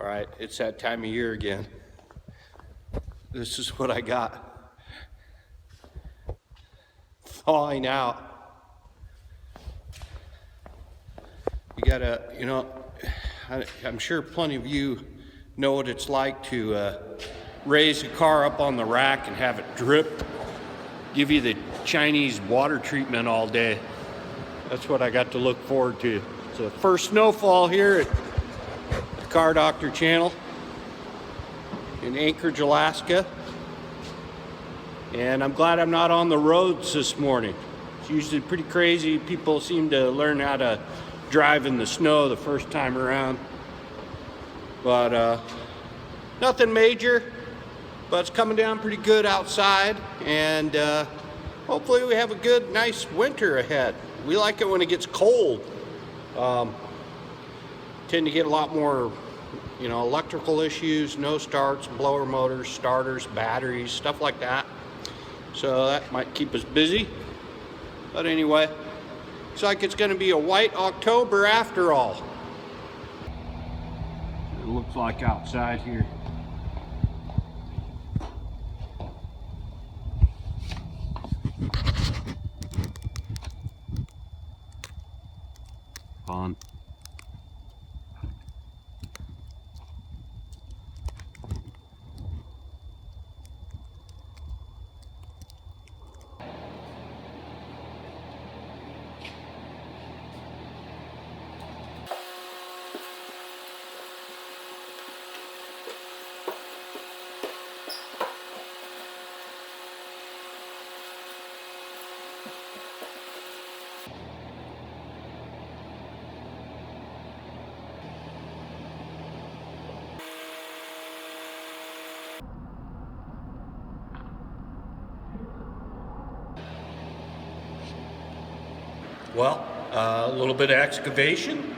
All right, it's that time of year again. This is what I got. Thawing out. You gotta, I'm sure plenty of you know what it's like to raise a car up on the rack and have it drip, give you the Chinese water treatment all day. That's what I got to look forward to. It's the first snowfall here at the Car Doctor channel in Anchorage, Alaska. And I'm glad I'm not on the roads this morning. It's usually pretty crazy. People seem to learn how to drive in the snow the first time around. But nothing major, but it's coming down pretty good outside. And hopefully we have a good, nice winter ahead. We like it when it gets cold. Tend to get a lot more, electrical issues, no starts, blower motors, starters, batteries, stuff like that. So that might keep us busy. But anyway, looks like it's going to be a white October after all. It looks like outside here. Fun. Well, a little bit of excavation,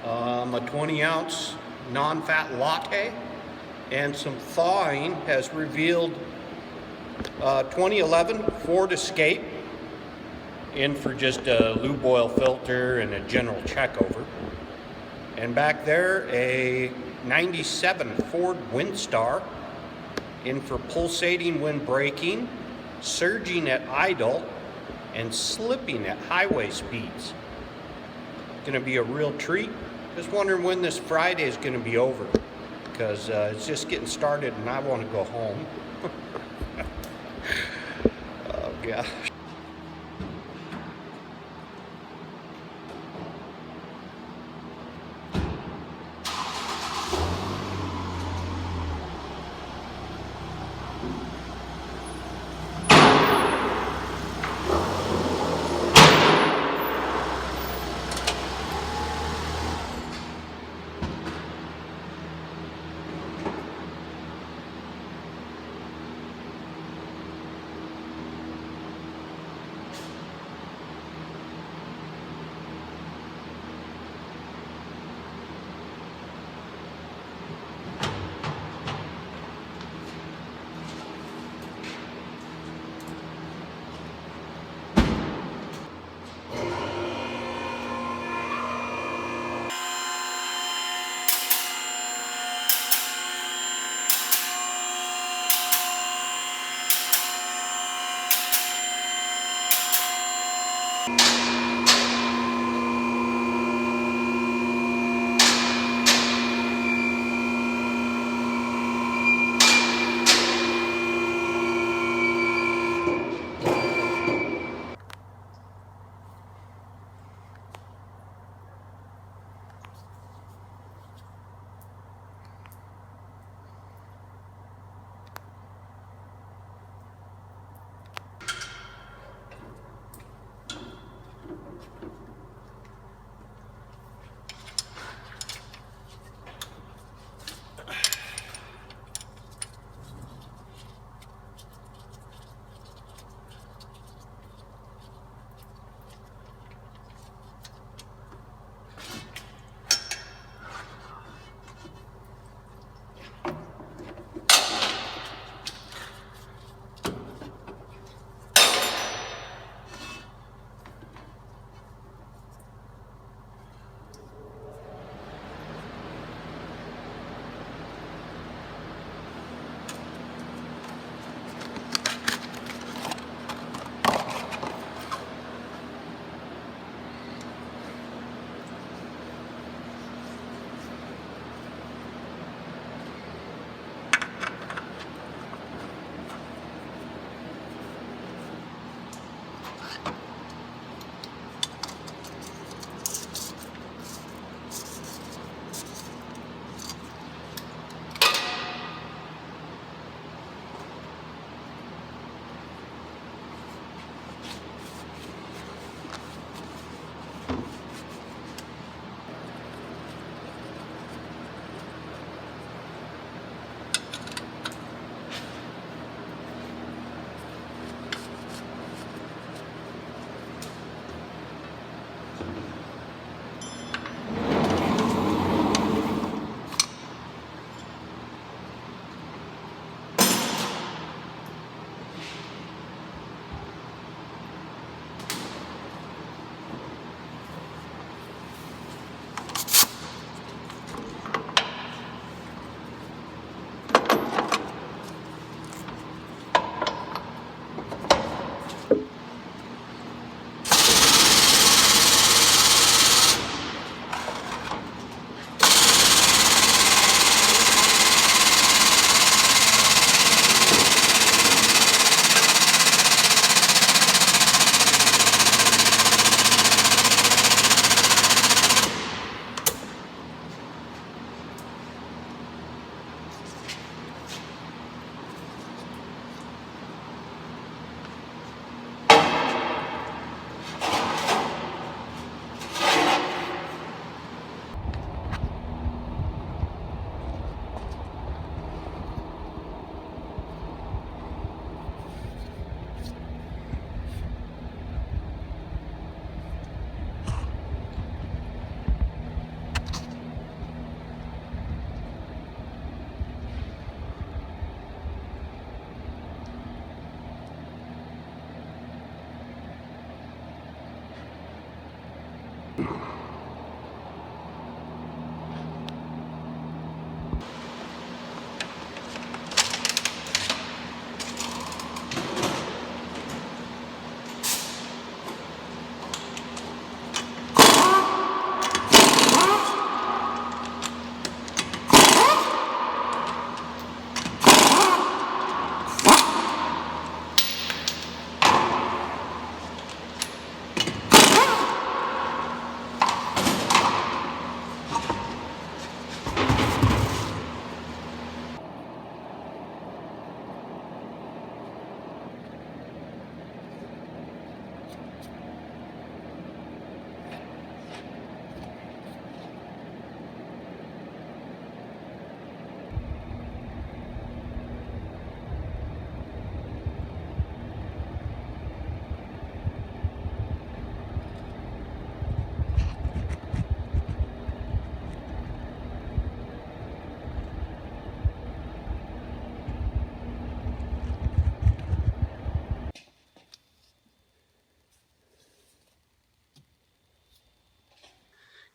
a 20-ounce non-fat latte, and some thawing has revealed 2011 Ford Escape in for just a lube oil filter and a general check over. And back there, a 97 Ford Windstar in for pulsating when braking, surging at idle, and slipping at highway speeds. Gonna be a real treat. Just wondering when this Friday is gonna be over, because it's just getting started and I want to go home. Oh gosh.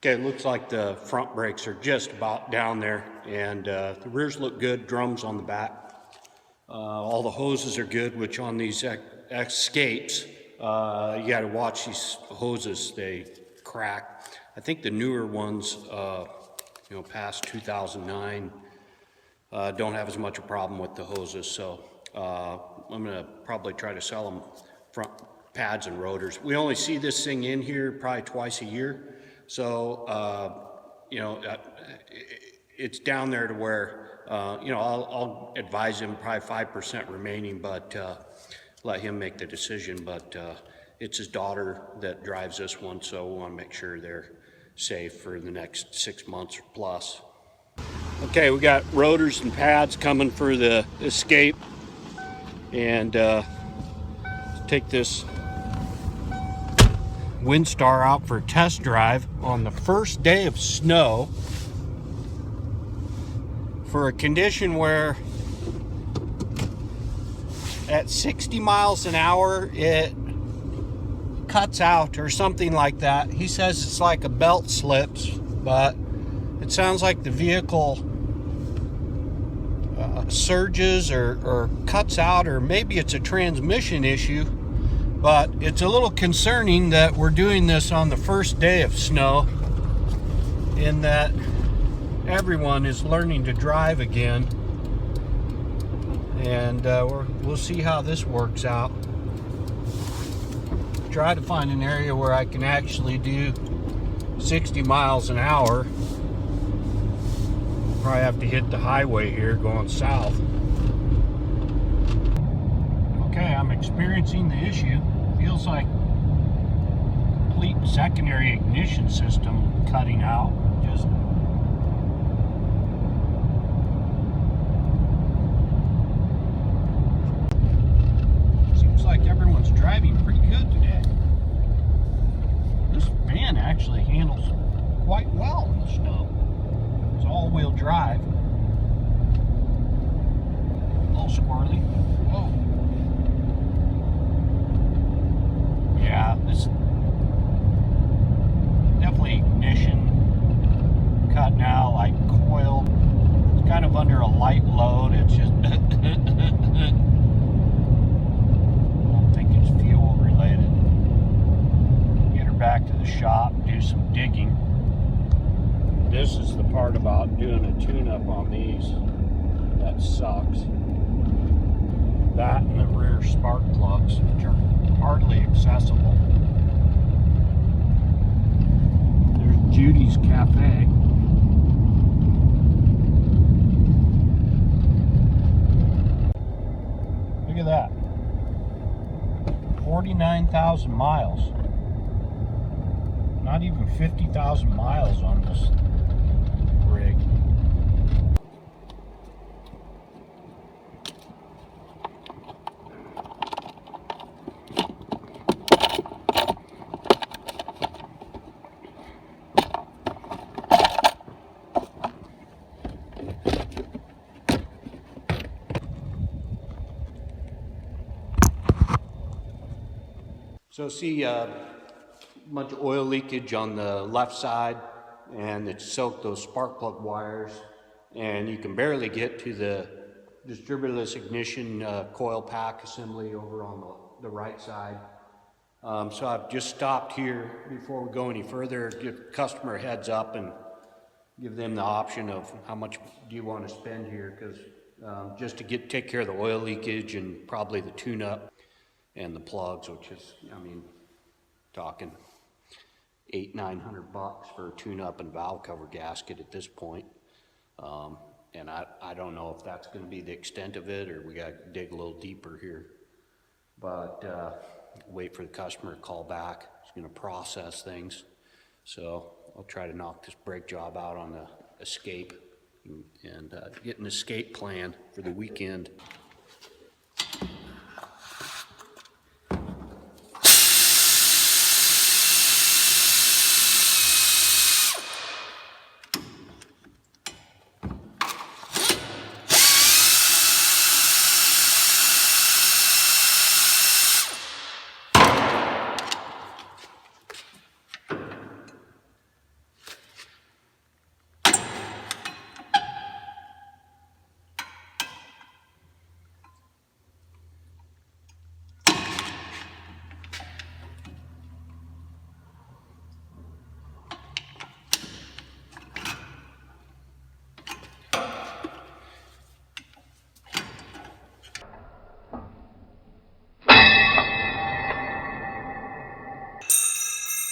Okay, it looks like the front brakes are just about down there, and the rears look good, drums on the back. All the hoses are good, which on these escapes, you got to watch these hoses, they crack. I think the newer ones, past 2009, don't have as much a problem with the hoses, so I'm going to probably try to sell them front pads and rotors. We only see this thing in here probably twice a year. So, it's down there to where, I'll advise him probably 5% remaining, but let him make the decision. But it's his daughter that drives this one, so we want to make sure they're safe for the next 6 months plus. Okay, we got rotors and pads coming for the Escape, and take this Windstar out for a test drive on the first day of snow for a condition where at 60 miles an hour it cuts out or something like that. He says it's like a belt slips, but it sounds like the vehicle surges or cuts out, or maybe it's a transmission issue. But it's a little concerning that we're doing this on the first day of snow, in that everyone is learning to drive again. And we'll see how this works out. Try to find an area where I can actually do 60 miles an hour. Probably have to hit the highway here going south. Okay, I'm experiencing the issue. Feels like complete secondary ignition system cutting out. Just seems like everyone's driving pretty good today. This van actually handles quite well in the snow. It's all-wheel drive. A little squirrely. Whoa. Yeah, this definitely ignition cutting out, like coil. It's kind of under a light load. It's just I don't think it's fuel related. Get her back to the shop, do some digging. This is the part about doing a tune-up on these that sucks. That and the rear spark plugs, which are hardly accessible. There's Judy's Cafe. Look at that. 49,000 miles. Not even 50,000 miles on this rig. So see, much oil leakage on the left side, and it's soaked those spark plug wires, and you can barely get to the distributorless ignition coil pack assembly over on the right side. So I've just stopped here before we go any further, give the customer a heads up and give them the option of how much do you want to spend here, because just to take care of the oil leakage and probably the tune-up and the plugs, which is, I mean, talking $800-900 for a tune-up and valve cover gasket at this point. And I don't know if that's going to be the extent of it, or we got to dig a little deeper here. But wait for the customer to call back. He's going to process things. So I'll try to knock this brake job out on the escape and get an escape plan for the weekend.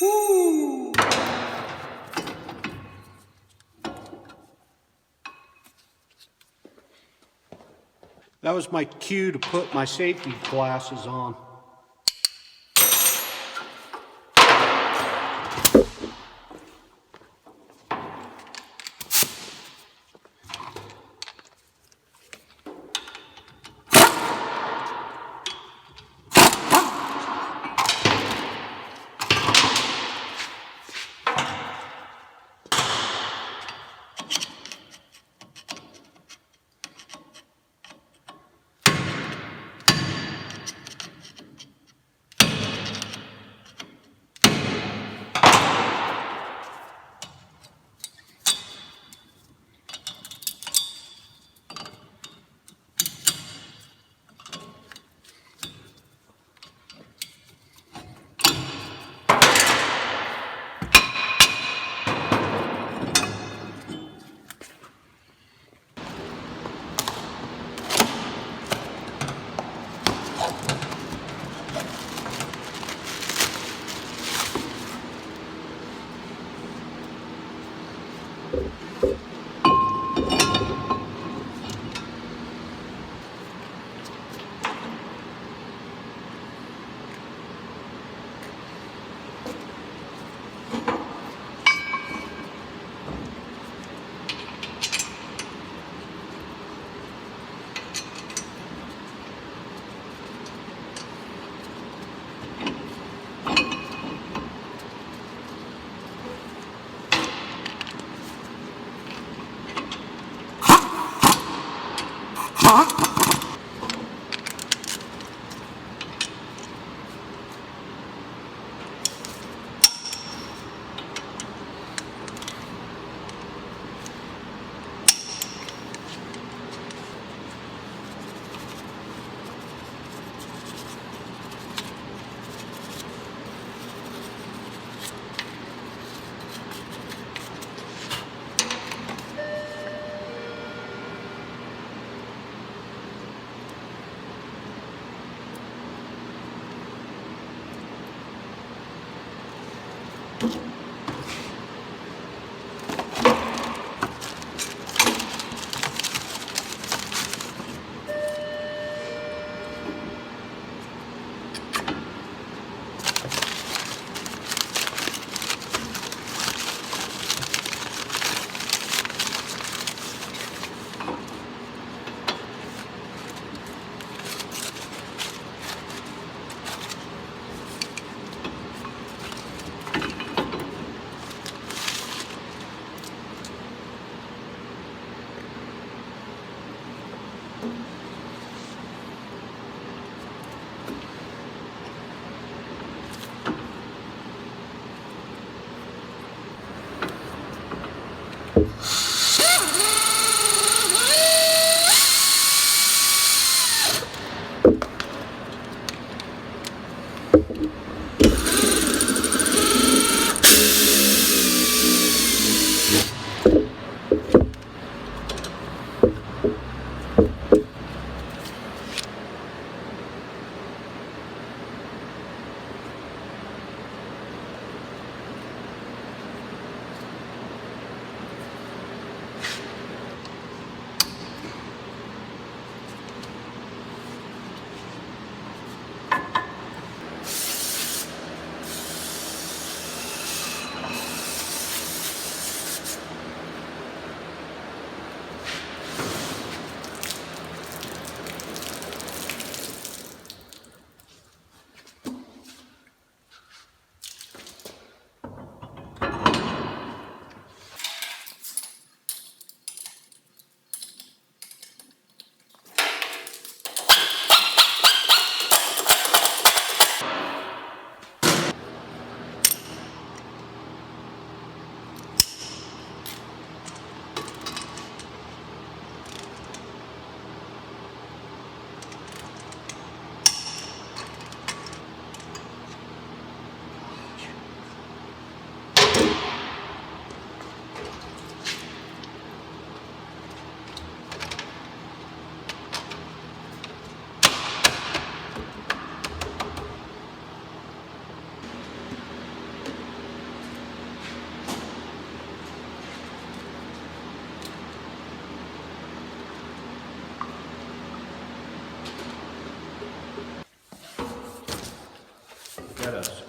Woo! That was my cue to put my safety glasses on.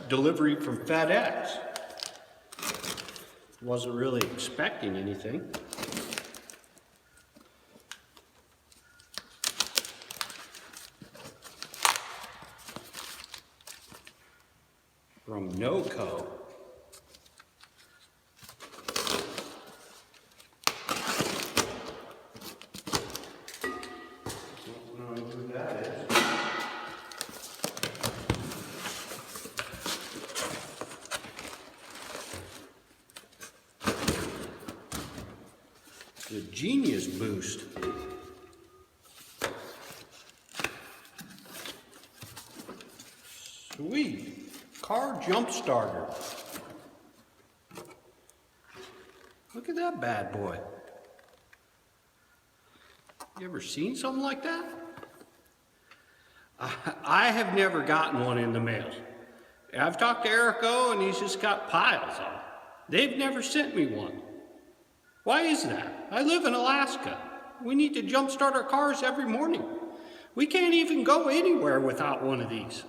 delivery from FedEx. Wasn't really expecting anything. From NOCO. Don't know who that is. The Genius Boost. Sweet. Car jump starter. Look at that bad boy. You ever seen something like that? I have never gotten one in the mail. I've talked to Erico and he's just got piles of them. They've never sent me one. Why is that? I live in Alaska. We need to jump start our cars every morning. We can't even go anywhere without one of these.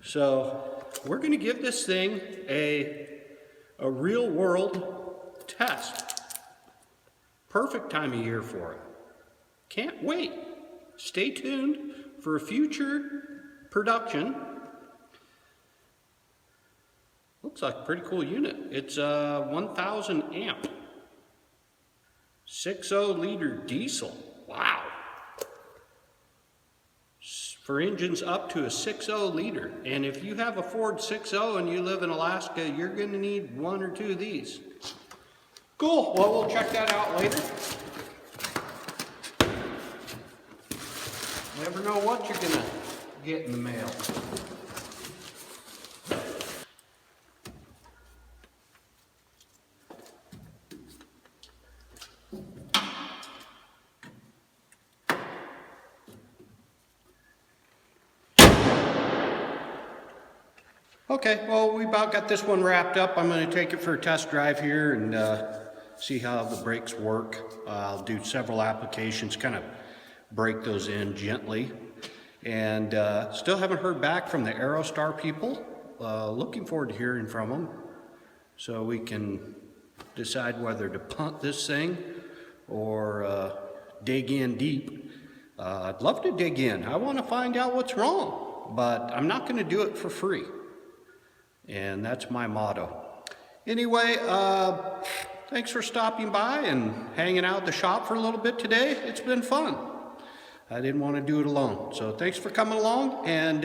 So we're going to give this thing a real world test. Perfect time of year for it. Can't wait. Stay tuned for a future production. Looks like a pretty cool unit. It's a 1000 amp, 6.0 liter diesel. Wow. For engines up to a 6.0 liter. And if you have a Ford 6.0 and you live in Alaska, you're going to need one or two of these. Cool. Well, we'll check that out later. Never know what you're going to get in the mail. Okay, well, we about got this one wrapped up. I'm going to take it for a test drive here and see how the brakes work. I'll do several applications, kind of break those in gently. And still haven't heard back from the Aerostar people. Looking forward to hearing from them so we can decide whether to punt this thing or dig in deep. I'd love to dig in. I want to find out what's wrong, but I'm not going to do it for free. And that's my motto. Anyway, thanks for stopping by and hanging out at the shop for a little bit today. It's been fun. I didn't want to do it alone. So thanks for coming along, and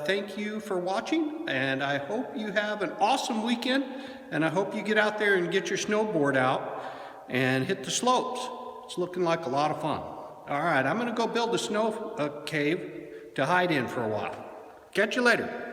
thank you for watching. And I hope you have an awesome weekend, and I hope you get out there and get your snowboard out and hit the slopes. It's looking like a lot of fun. All right, I'm going to go build a snow cave to hide in for a while. Catch you later.